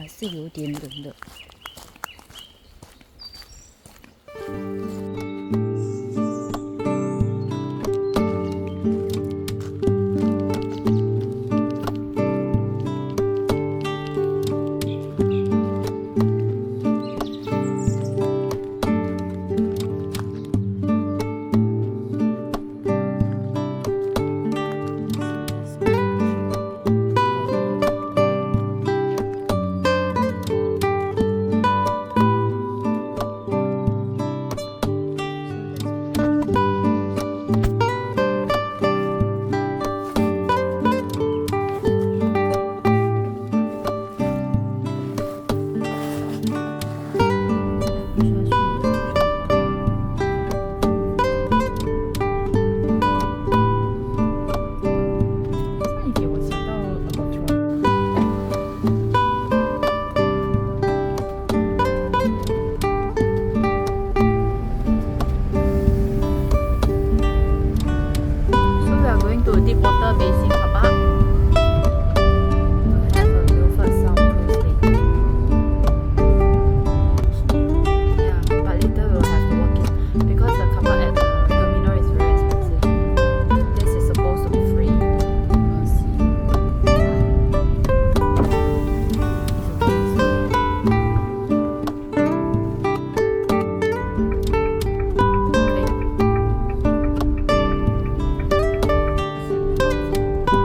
是有点冷的。Deep Water Basin car park. We have a Milford Sound cruise later. Yeah, but later we'll have to walk in because the car park at the terminal is very expensive. This is supposed to be free. We'll see. It's okay. Okay.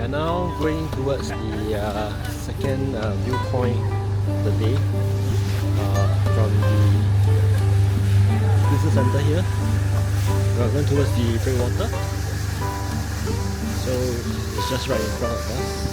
are now going towards the second viewpoint of the day from the business center here. We are going towards the breakwater, so it's just right in front of us.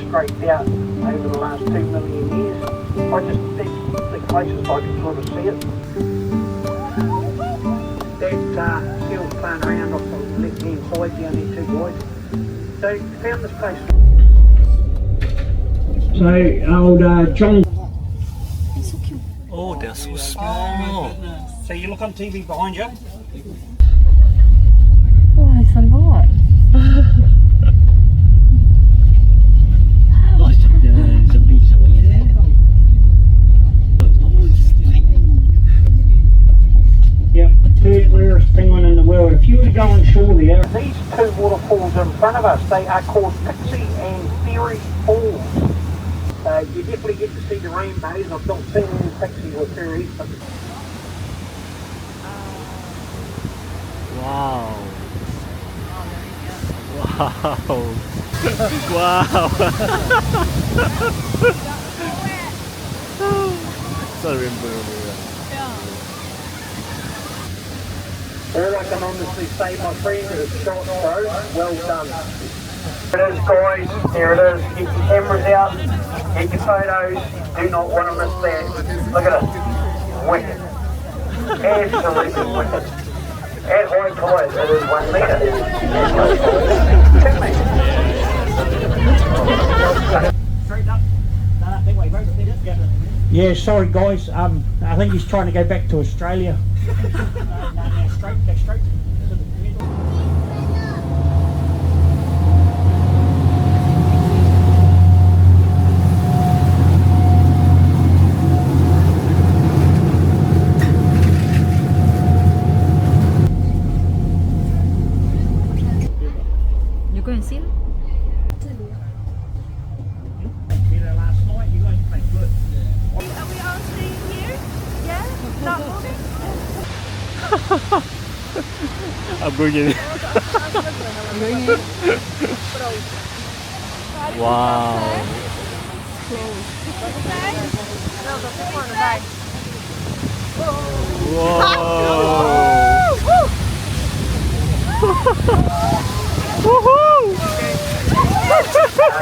Scraped out over the last 2 million years. I just think places I can sort of see it. That skill's playing around off the left hand side down there too wide. So found this place. So old John. Oh, they're so small. So you look on TV behind you. Oh, it's a lot. There's a beach over there. Yep, third rarest penguin in the world. If you were to go on shore there, these two waterfalls in front of us, they are called Pixie and Fairy Falls. You definitely get to see the rainbows. I've not seen any Pixie or Fairies, but Wow. Wow. Wow. It's a rainbow. all I can honestly say, my friend, is shot throw. Well done. There it is, guys. There it is. Get your cameras out. Get your photos. Do not want to miss that. Look at it. Wicked. Absolutely wicked. At high tide, it is 1 metre. 2 metres. Straight up. That way, right there. Yeah, sorry guys. I think he's trying to go back to Australia. No, straight. To the middle. You go and see them? Last night, you guys played good. Are we all staying here? Yeah? Not moving? I'm going in. Wow. No, the big one right.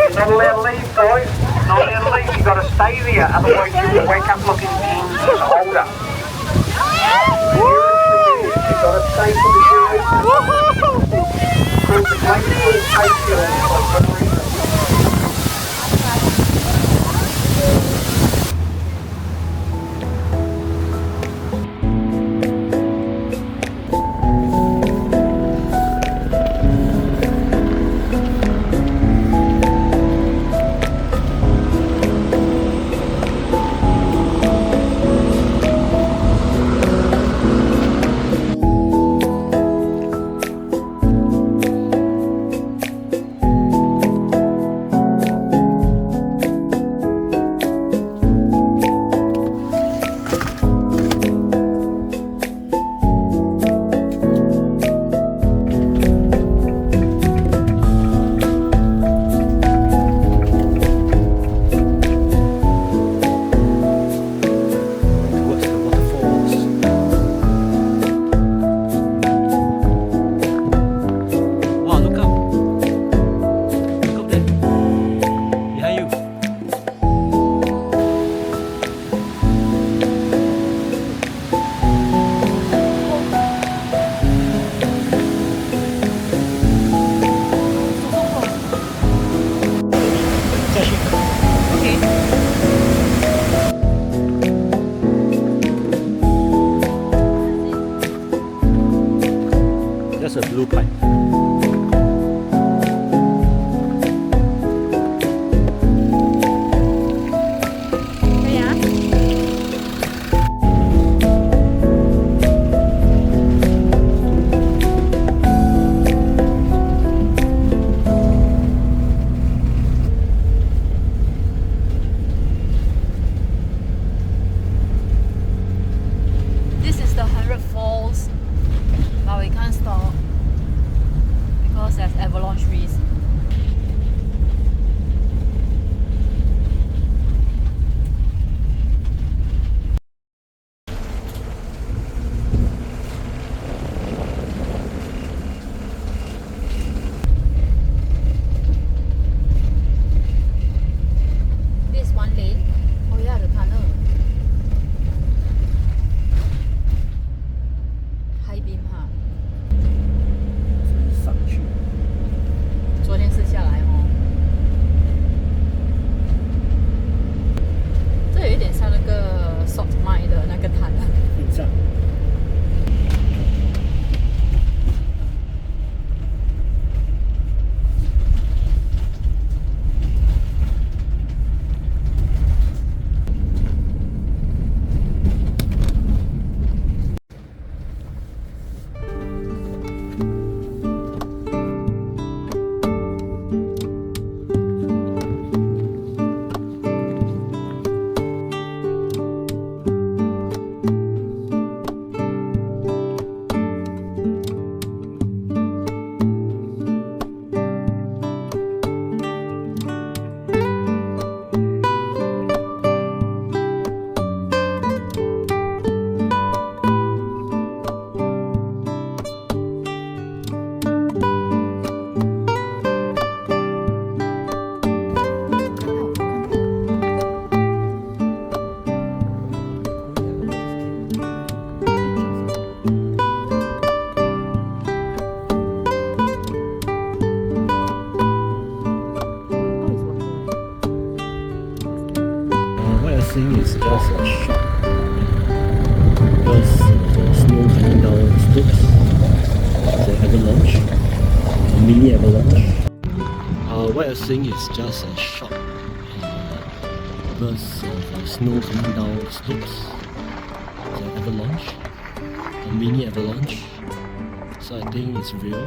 You're not allowed to leave, guys. Not allowed to leave. You've got to stay there. Otherwise, you will wake up looking 10 years older. You've got to stay for the duration. Because the place will take you for good reason. 路牌。可以啊。This is the 100 Falls, but we can't stop because there's avalanche risk. This one lane. Oh yeah, the tunnel. High beam 哈，上去。昨天是下来哦。这有一点像那个 salt mine 的那个滩啊。很像。Seeing is just a shock because the snow coming down slopes, the avalanche, a mini avalanche. What you're seeing is just a shock because of the snow coming down slopes, the avalanche, a mini avalanche. So I think it's real.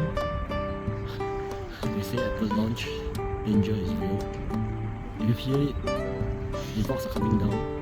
They say avalanche danger is real. If you feel it, the rocks are coming down.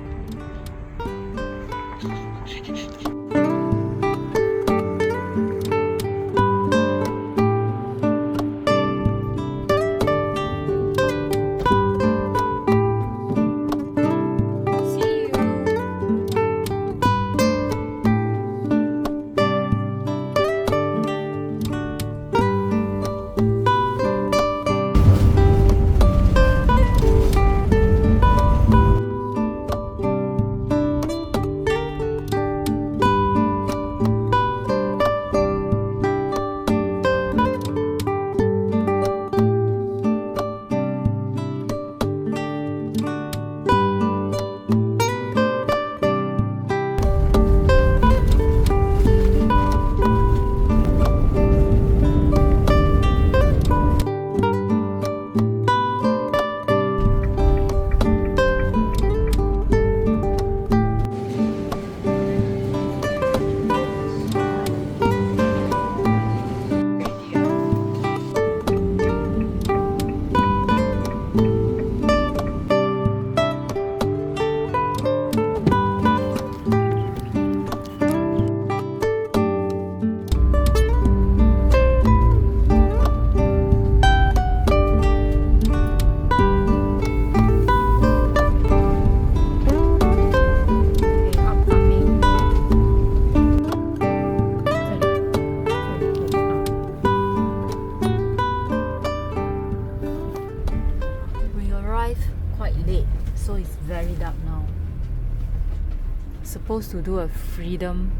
Supposed to do a freedom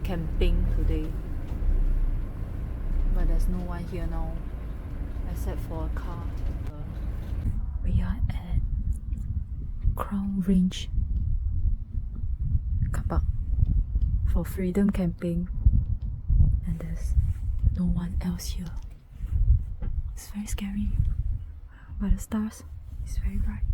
camping today, but there's no one here now except for a car. We are at Crown Range car park for freedom camping, and there's no one else here. It's very scary, but the stars is very bright.